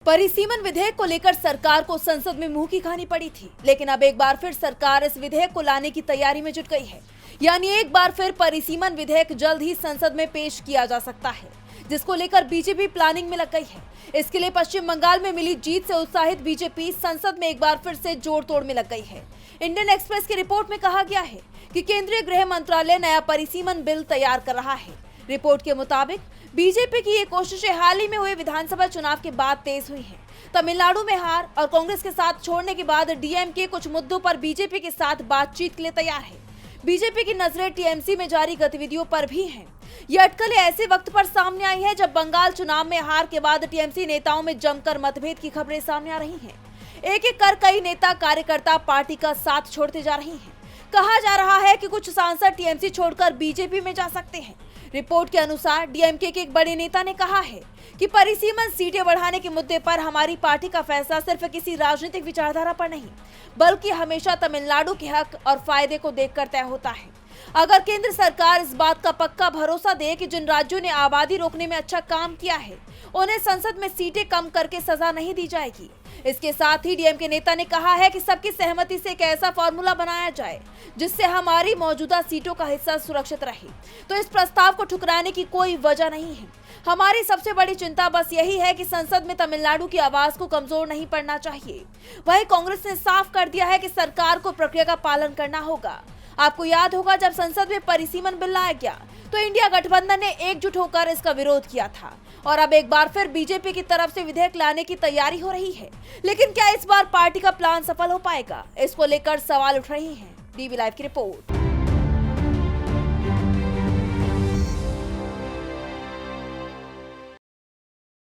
परिसीमन विधेयक को लेकर सरकार को संसद में मुंह की खानी पड़ी थी, लेकिन अब एक बार फिर सरकार इस विधेयक को लाने की तैयारी में जुट गई है। यानी एक बार फिर परिसीमन विधेयक जल्द ही संसद में पेश किया जा सकता है, जिसको लेकर बीजेपी प्लानिंग में लग गई है। इसके लिए पश्चिम बंगाल में मिली जीत से उत्साहित बीजेपी संसद में एक बार फिर से जोड़ तोड़ में लग गई है। इंडियन एक्सप्रेस की रिपोर्ट में कहा गया है कि केंद्रीय गृह मंत्रालय नया परिसीमन बिल तैयार कर रहा है। रिपोर्ट के मुताबिक बीजेपी की ये कोशिशें हाल ही में हुए विधानसभा चुनाव के बाद तेज हुई हैं। तमिलनाडु में हार और कांग्रेस के साथ छोड़ने के बाद डीएमके कुछ मुद्दों पर बीजेपी के साथ बातचीत के लिए तैयार है। बीजेपी की नजरें टीएमसी में जारी गतिविधियों पर भी हैं। ये अटकलें ऐसे वक्त पर सामने आई है जब बंगाल चुनाव में हार के बाद टीएमसी नेताओं में जमकर मतभेद की खबरें सामने आ रही हैं। एक एक कर कई नेता कार्यकर्ता पार्टी का साथ छोड़ते जा रही हैं। कहा जा रहा है कि कुछ सांसद टीएमसी छोड़कर बीजेपी में जा सकते हैं। रिपोर्ट के अनुसार डीएमके के एक बड़े नेता ने कहा है कि परिसीमन सीटें बढ़ाने के मुद्दे पर हमारी पार्टी का फैसला सिर्फ किसी राजनीतिक विचारधारा पर नहीं, बल्कि हमेशा तमिलनाडु के हक और फायदे को देखकर तय होता है। अगर केंद्र सरकार इस बात का पक्का भरोसा दे कि जिन राज्यों ने आबादी रोकने में अच्छा काम किया है, उन्हें संसद में सीटें कम करके सजा नहीं दी जाएगी। इसके साथ ही डीएमके नेता ने कहा है कि सबकी सहमति से एक ऐसा फॉर्मूला बनाया जाए जिससे हमारी मौजूदा सीटों का हिस्सा सुरक्षित रहे, तो इस प्रस्ताव को ठुकराने की कोई वजह नहीं है। हमारी सबसे बड़ी चिंता बस यही है कि संसद में तमिलनाडु की आवाज को कमजोर नहीं पड़ना चाहिए। वहीं कांग्रेस ने साफ कर दिया है कि सरकार को प्रक्रिया का पालन करना होगा। आपको याद होगा जब संसद में परिसीमन बिल लाया गया तो इंडिया गठबंधन ने एकजुट होकर इसका विरोध किया था और अब एक बार फिर बीजेपी की तरफ से विधेयक लाने की तैयारी हो रही है। लेकिन क्या इस बार पार्टी का प्लान सफल हो पाएगा? इसको लेकर सवाल उठ रहे हैं। डीवी लाइव की रिपोर्ट।